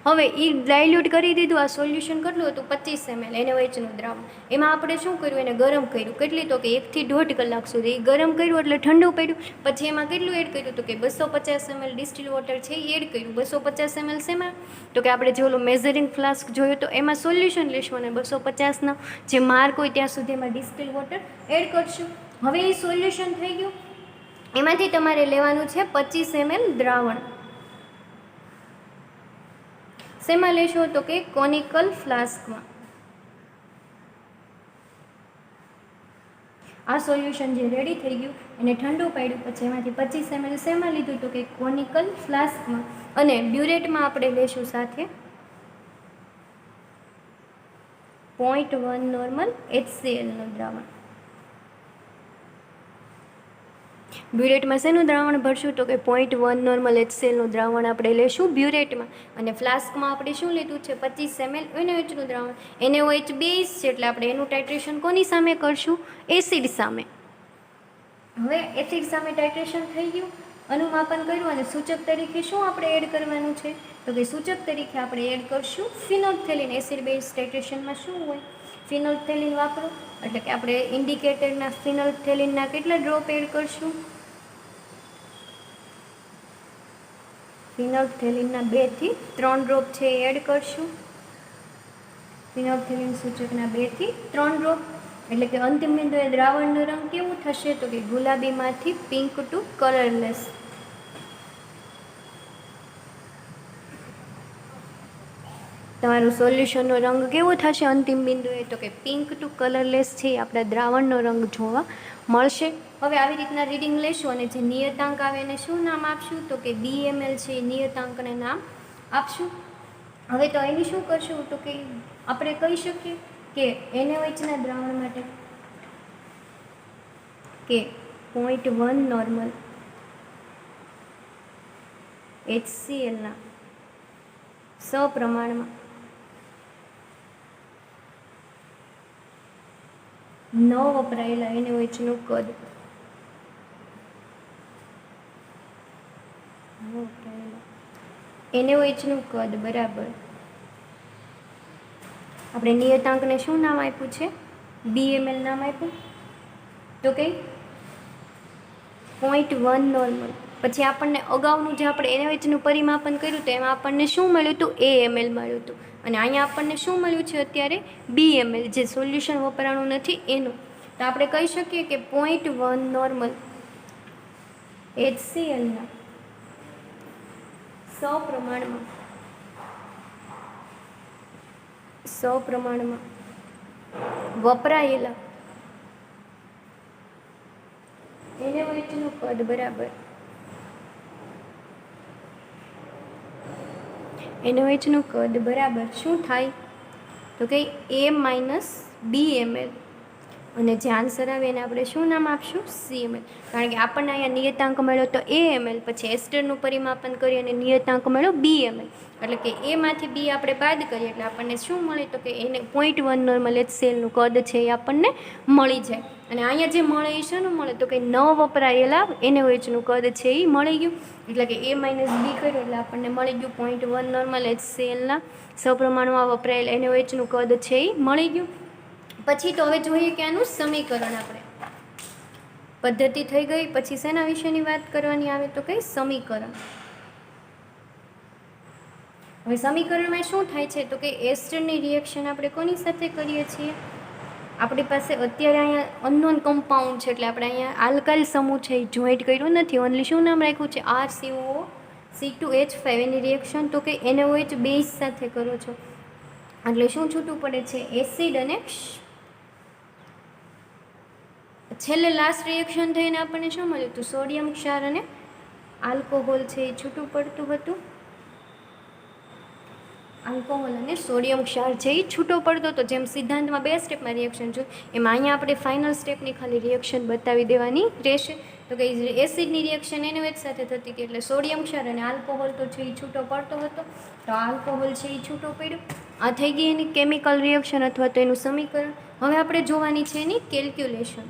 હવે એ ડાયલ્યુટ કરી દીધું. આ સોલ્યુશન કેટલું હતું? 25 ml NaOHનું દ્રાવણ. એમાં આપણે શું કર્યું? એને ગરમ કર્યું. કેટલી? તો કે 1 થી 1.5 કલાક સુધી. એ ગરમ કર્યું એટલે ઠંડુ પડ્યું. પછી એમાં કેટલું એડ કર્યું? તો કે 250 ml ડિસ્ટિલ વોટર છે એ એડ કર્યું. 250 ml શેમાં? તો કે આપણે જે ઓલો મેઝરિંગ ફ્લાસ્ક જોયું તો એમાં સોલ્યુશન લેશું અને 250નો જે માર્ક હોય ત્યાં સુધી એમાં ડિસ્ટિલ વોટર એડ કરશું. હવે એ સોલ્યુશન થઈ ગયું. એમાંથી તમારે લેવાનું છે 25 ml દ્રાવણ. શેમાં લેશો તો કે કોનિકલ ફ્લાસ્કમાં. આ સોલ્યુશન જે રેડી થઈ ગયું એને ઠંડુ પાડ્યું, પછી એમાંથી 25 ml શેમાં લીધું તો કે કોનિકલ ફ્લાસ્કમાં. અને બ્યુરેટમાં આપણે લેશું સાથે 0.1 નોર્મલ HClનું દ્રાવણ. બ્યુરેટમાં શેનું દ્રાવણ ભરશું તો કે 0.1 નોર્મલ HClનું દ્રાવણ આપણે લેશું બ્યુરેટમાં. અને ફ્લાસ્કમાં આપણે શું લીધું છે 25 ml NaOHનું દ્રાવણ. NaOH બેઝ છે એટલે આપણે એનું ટાઇટ્રેશન કોની સામે કરશું? એસિડ સામે. હવે એસિડ સામે ટાઇટ્રેશન થઈ ગયું, અનુમાપન કર્યું અને સૂચક તરીકે શું આપણે એડ કરવાનું છે તો કે સૂચક તરીકે આપણે એડ કરશું ફિનોલ્ફથેલિન. એસિડ બેઝ ટાઇટ્રેશનમાં શું હોય? ફિનોલ્ફથેલિન વાપરો એટલે કે આપણે ઇન્ડિકેટરના ફિનોલ્ફથેલિનના કેટલા ડ્રોપ એડ કરશું? ફિનોલ્ફથેલિનના 2 થી 3 ડ્રોપ છે એ એડ કરશું. ફિનોલ્ફથેલિન સૂચકના 2 થી 3 ડ્રોપ એટલે કે અંતિમ બિંદુએ દ્રાવણનો રંગ કેવું થશે તો કે ગુલાબીમાંથી પિંક ટુ કલરલેસ. તમારું સોલ્યુશનનો રંગ કેવો થશે અંતિમ બિંદુએ તો કે પિંક ટુ કલરલેસ છે એ આપણા દ્રાવણનો રંગ જોવા મળશે. હવે આવી રીતના રીડિંગ લેશું અને જે નિયતાંક આવે એને શું નામ આપશું તો કે BML છે એ નિયતાંકને નામ આપશું. હવે તો એની શું કરશું તો કે આપણે કહી શકીએ કે NaOHના દ્રાવણ માટે કે 0.1 નોર્મલ HClના સપ્રમાણમાં ન વપરાયેલા NaOHનું કદ NaOHનું કદ બરાબર આપણે નિયતાંકને શું નામ આપ્યું છે? BML નામ આપ્યું તો કે 0.1 નોર્મલ. પછી આપણને અગાઉનું જે આપણે NaOHનું પરિમાપન કર્યું તો એમાં આપણને શું મળ્યું હતું? AML મળ્યું હતું. અને અહીંયા આપણને શું મળ્યું છે અત્યારે? BML, જે સોલ્યુશન વપરાણું નથી એનું. તો આપણે કહી શકીએ કે 0.1 નોર્મલ HClના સપ્રમાણમાં વપરાયેલા NaOHનું કદ બરાબર NaOHનું કદ બરાબર શું થાય તો કે A-BML. અને જે આન્સર આવે એને આપણે શું નામ આપશું? CML. કારણ કે આપણને અહીંયા નિયતાંક મળ્યો તો AML, પછી એસ્ટરનું પરિમાપન કરી અને નિયતાંક મળ્યો BML. એટલે કે એમાંથી B આપણે બાદ કરીએ એટલે આપણને શું મળે તો કે એને 0.1 નોર્મલ HClનું કદ છે એ આપણને મળી જાય. અને અહીંયા જે મળે એ શાનું મળે તો કે ન વપરાયેલા NaOHનું કદ છે એ મળી ગયું. એટલે કે A-B કર્યું એટલે આપણને મળી ગયું 0.1 નોર્મલ HClના સપ્રમાણમાં વપરાયેલા NaOHનું કદ છે એ મળી ગયું. પછી તો હવે જોઈએ કે આનું સમીકરણ આપણે પદ્ધતિ થઈ ગઈ. પછી શેના વિશેની વાત કરવાની આવે તો કે સમીકરણ. હવે સમીકરણમાં શું થાય છે તો કે એસ્ટરની રિએક્શન આપણે કોની સાથે કરીએ છીએ? આપણી પાસે અત્યારે અહીંયા અનનોન કમ્પાઉન્ડ છે એટલે આપણે અહીંયા આલ્કાઇલ સમૂહ છે એ જોઈન્ટ કર્યું નથી. ઓનલી શું નામ રાખ્યું છે? RCOO(C2H5). એની રિએક્શન તો કે NaOH બેઝ સાથે કરો છો એટલે શું છૂટું પડે છે? એસિડ અને છેલ્લે લાસ્ટ રિએક્શન થઈને આપણને શું મળ્યું હતું? સોડિયમ ક્ષાર અને આલ્કોહોલ છે એ છૂટું પડતું હતું. આલ્કોહોલ અને સોડિયમ ક્ષાર છે એ છૂટો પડતો હતો. જેમ સિદ્ધાંતમાં 2 સ્ટેપમાં રિએક્શન છે એમાં અહીંયા આપણે ફાઇનલ સ્ટેપની ખાલી રિએક્શન બતાવી દેવાની રહેશે. તો કે એસિડની રિએક્શન NaOH સાથે થતી હતી એટલે સોડિયમ ક્ષાર અને આલ્કોહોલ તો છે એ છૂટો પડતો હતો. તો આલ્કોહોલ છે એ છૂટો પડ્યો. આ થઈ ગઈ એની કેમિકલ રિએક્શન અથવા તો એનું સમીકરણ. હવે આપણે જોવાની છે એની કેલ્ક્યુલેશન.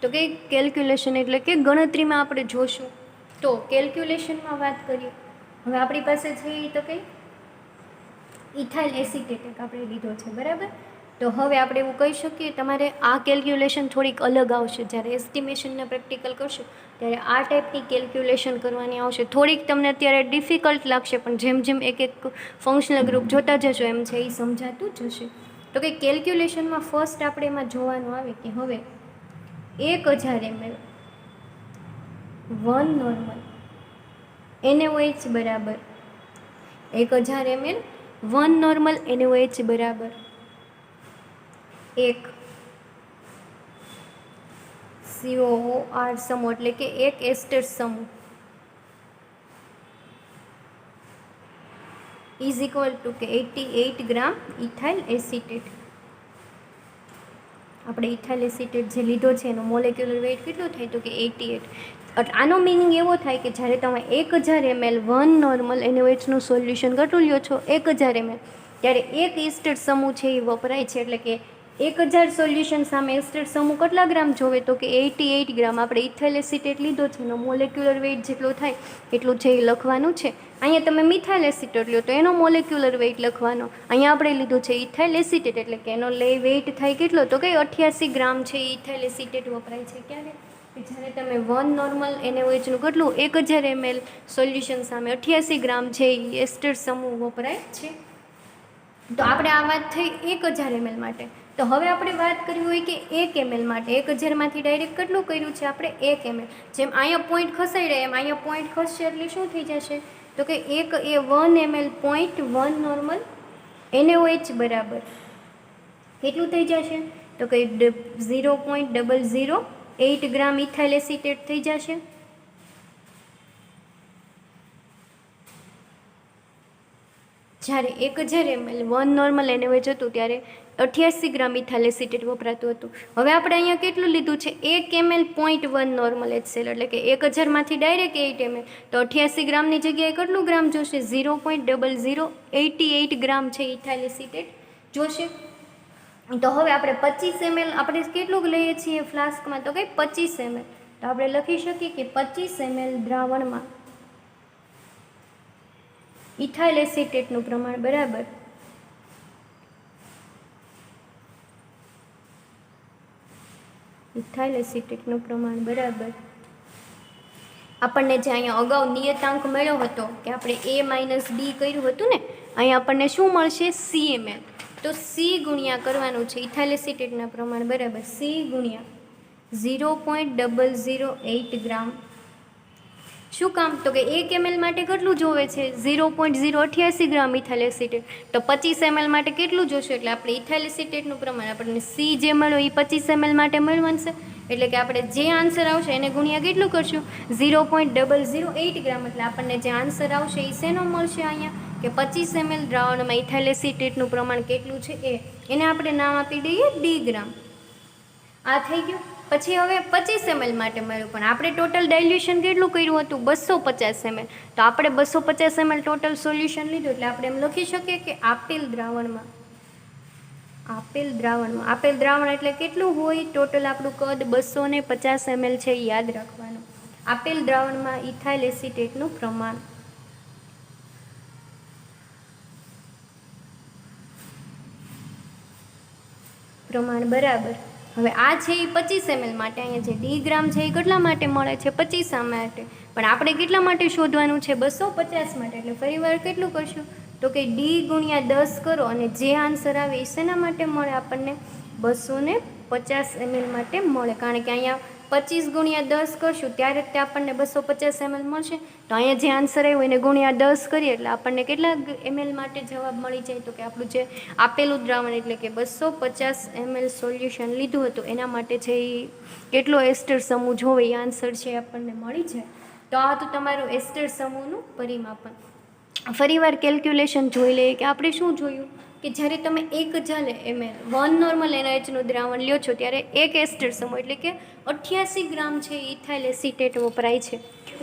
તો કે કેલ્ક્યુલેશન એટલે કે ગણતરીમાં આપણે જોશું. તો કેલ્ક્યુલેશનમાં વાત કરીએ. હવે આપણી પાસે છે એ તો કે ઇથાઇલ એસિટેટ આપણે લીધો છે બરાબર. તો હવે આપણે એવું કહી શકીએ તમારે આ કેલ્ક્યુલેશન થોડીક અલગ આવશે. જ્યારે એસ્ટિમેશનના પ્રેક્ટિકલ કરશો ત્યારે આ ટાઈપની કેલ્ક્યુલેશન કરવાની આવશે. થોડીક તમને અત્યારે ડિફિકલ્ટ લાગશે પણ જેમ જેમ એક ફંક્શનલ ગ્રુપ જોતા જશો એમ છે એ સમજાતું જશે. તો કે કેલ્ક્યુલેશનમાં ફર્સ્ટ આપણે એમાં જોવાનું આવે કે હવે 1000 ml 1 નોર્મલ NaOH બરાબર 1000 ml 1 નોર્મલ NaOH બરાબર 1 COOR સમૂહ એટલે કે એક એસ્ટર સમૂહ ઇઝ ઇક્વલ ટુ કે 88 ગ્રામ ઇથાઇલ એસિટેટ. આપણે ઇથાઇલ એસિટેટ જે લીધો છે એનો મોલેક્યુલર વેઇટ કેટલો થાય તો કે 88. આનો મિનિંગ એવો થાય કે જ્યારે તમે 1000 ml 1 નોર્મલ NaOHનું સોલ્યુશન કેટલું લ્યો છો 1000 ml, ત્યારે એક એસ્ટર સમૂહ છે એ વપરાય છે. એટલે કે 1000 સોલ્યુશન સામે એસ્ટર સમૂહ કેટલા ગ્રામ જોવે તો કે 88 ગ્રામ. આપણે ઇથાઇલ એસિટેટ લીધો છે એનો મોલેક્યુલર વેઇટ જેટલો થાય એટલું છે એ લખવાનું છે. અહીંયા તમે મિથાઇલ એસિટેટ લ્યો તો એનો મોલેક્યુલર વેઇટ લખવાનો. અહીંયા આપણે લીધું છે ઇથાઇલ એસિટેટ એટલે કે એનો વેઇટ થાય કેટલો તો કે 88 ગ્રામ છે એ ઇથાઇલ એસિટેટ વપરાય છે. ક્યારે જ્યારે તમે 1 નોર્મલ NaOHનું કેટલું 1000 ml સોલ્યુશન સામે 88 ગ્રામ છે એ એસ્ટર સમૂહ વપરાય છે. તો આપણે આ વાત થઈ 1000 ml માટે. તો હવે આપણે વાત કરવી હોય કે 1 ml માટે. 1000માંથી ડાયરેક્ટ કેટલું કર્યું છે આપણે 1 ml. જેમ અહીંયા પોઈન્ટ ખસાઈ રહ્યા એમ અહીંયા પોઈન્ટ ખસશે એટલે શું થઈ જશે તો કે 1 ml 0.1 નોર્મલ NaOH બરાબર કેટલું થઈ જશે તો કે 0.008 ગ્રામ ઇથાઇલ એસિટેટ થઈ જશે. જ્યારે 1000 ml 1 નોર્મલ NaOH હતું ત્યારે 88 ગ્રામ ઇથાઇલ એસિટેટ વપરાતું હતું. હવે આપણે અહીંયા કેટલું લીધું છે 1 ml 0.1 નોર્મલ HCl એટલે કે 1000માંથી ડાયરેક્ટ 8 ml તો 88 ગ્રામની જગ્યાએ કેટલું ગ્રામ જોશે 0.0088 ગ્રામ છે ઇથાઇલ એસિટેટ જોશે. તો હવે આપણે 25 ml આપણે કેટલું લઈએ છીએ ફ્લાસ્કમાં તો કે 25 ml. તો આપણે લખી શકીએ કે 25 ml દ્રાવણમાં ઇથાઇલ એસિટેટનું પ્રમાણ બરાબર ઇથાઇલ એસિટેટનું પ્રમાણ બરાબર આપણને જે અહીંયા અગાઉ નિયતાંક મળ્યો હતો કે આપણે A - B કર્યું હતું ને, અહીંયા આપણને શું મળશે CmL. તો C ગુણ્યા કરવાનું છે ઇથાઇલ એસિટેટના પ્રમાણ બરાબર C ગુણ્યા 0.008 ગ્રામ. શું કામ તો કે 1 ml માટે કેટલું જોવે છે 0.088 ગ્રામ ઇથાઇલ એસિટેટ. તો 25 ml માટે કેટલું જોશે એટલે આપણે ઇથાઇલ એસિટેટનું પ્રમાણ આપણને C જે મળ્યો એ 25 ml માટે મળવાનું છે. એટલે કે આપણે જે આન્સર આવશે એને ગુણ્યા કેટલું કરશું 0.008 ગ્રામ. એટલે આપણને જે આન્સર આવશે એ શેનો મળશે અહીંયા કે 25 ml દ્રાવણમાં ઇથાઇલ એસિટેટનું પ્રમાણ કેટલું છે એને આપણે નામ આપી દઈએ D ગ્રામ. આ થઈ ગયું. પછી હવે 25 ml માટે મળ્યું પણ આપણે ટોટલ ડાયલ્યુશન કેટલું કર્યું હતું 250 ml. તો આપણે 250 ml ટોટલ સોલ્યુશન લીધું એટલે આપણે એમ લખી શકીએ કે આપેલ દ્રાવણ એટલે કેટલું હોય ટોટલ આપણું કદ 250 ml છે એ યાદ રાખવાનું. આપેલ દ્રાવણમાં ઇથાઇલ એસિટેટનું પ્રમાણ બરાબર. હવે આ છે એ 25 ml માટે. અહીંયા જે D ગ્રામ છે એ કેટલા માટે મળે છે 25 માટે, પણ આપણે કેટલા માટે શોધવાનું છે 250 માટે. એટલે ફરીવાર કેટલું કરશું તો કે D ગુણ્યા 10 કરો અને જે આન્સર આવે એ શેના માટે મળે આપણને 250 ml માટે મળે. કારણ કે અહીંયા 25 ગુણ્યા 10 કરશું ત્યારે તે આપણને 250 ml મળશે. તો અહીંયા જે આન્સર આવ્યો એને ગુણ્યા 10 કરીએ એટલે આપણને કેટલા ml માટે જવાબ મળી જાય તો કે આપણું જે આપેલું દ્રાવણ એટલે કે 250 ml સોલ્યુશન લીધું હતું એના માટે છે એ કેટલો એસ્ટર સમૂહ જોવે એ આન્સર છે આપણને મળી જાય. તો આ હતું તમારું એસ્ટર સમૂહનું પરિમાપન. ફરીવાર કેલ્ક્યુલેશન જોઈ લઈએ કે આપણે શું જોયું કે જ્યારે તમે 1000 ml 1 નોર્મલ NaOHનું દ્રાવણ લ્યો છો ત્યારે એક એસ્ટર સમૂહ એટલે કે 88 ગ્રામ છે ઇથાઇલ એસિટેટ વપરાય છે.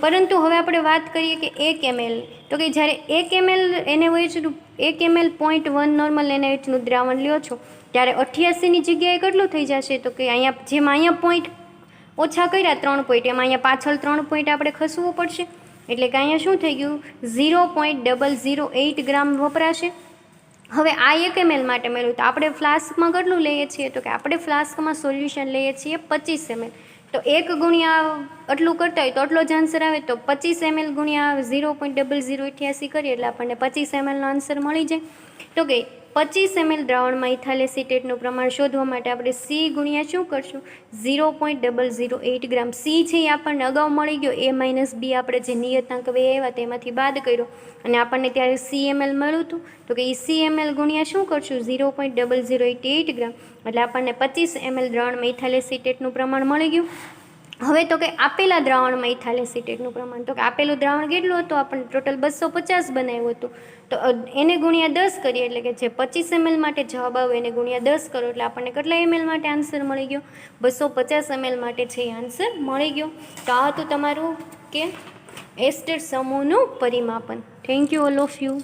પરંતુ હવે આપણે વાત કરીએ કે 1 ml તો કે જ્યારે 1 ml NaOHનું 1 ml 0.1 નોર્મલ NaOHનું દ્રાવણ લ્યો છો ત્યારે 88ની જગ્યાએ કેટલું થઈ જશે તો કે અહીંયા પોઈન્ટ ઓછા કર્યા 3 પોઈન્ટ એમાં અહીંયા પાછળ 3 પોઈન્ટ આપણે ખસવું પડશે. એટલે કે અહીંયા શું થઈ ગયું 0.008 ગ્રામ વપરાશે. હવે આ 1 ml માટે મળ્યું તો આપણે ફ્લાસ્કમાં કેટલું લઈએ છીએ તો કે આપણે ફ્લાસ્કમાં સોલ્યુશન લઈએ છીએ 25 ml. તો 1 ગુણ્યા આટલું કરતા હોય તો આટલો જ આન્સર આવે. તો 25 ml ગુણ્યા 0.0088 કરીએ એટલે આપણને 25 mlનો આન્સર મળી જાય. તો કે 25 ml દ્રાવણમાં ઇથાઇલ એસિટેટનું પ્રમાણ શોધવા માટે આપણે C ગુણ્યા શું કરશું 0.008 ગ્રામ. C છે એ આપણને અગાઉ મળી ગયો, A-B આપણે જે નિયતાંક બે આવ્યા તેમાંથી બાદ કર્યો અને આપણને ત્યારે CML મળ્યું હતું. તો કે એ CML ગુણ્યા શું કરશું 0.0088 ગ્રામ, એટલે આપણને 25 ml દ્રાવણમાં ઇથાઇલ એસિટેટનું પ્રમાણ મળી ગયું. હવે તો કે આપેલા દ્રાવણમાં ઇથાઇલ એસિટેટનું પ્રમાણ, તો કે આપેલું દ્રાવણ કેટલું હતું, આપણને ટોટલ 250 બનાવ્યું હતું. તો એને ગુણ્યા 10 કરીએ, એટલે કે જે 25 ml માટે જવાબ આવે એને ગુણ્યા 10 કરો, એટલે આપણને કેટલા ml માટે આન્સર મળી ગયો 250 ml માટે છે એ આન્સર મળી ગયો. તો આ હતું તમારું કે એસ્ટર સમૂહનું પરિમાપન. Thank you all of you.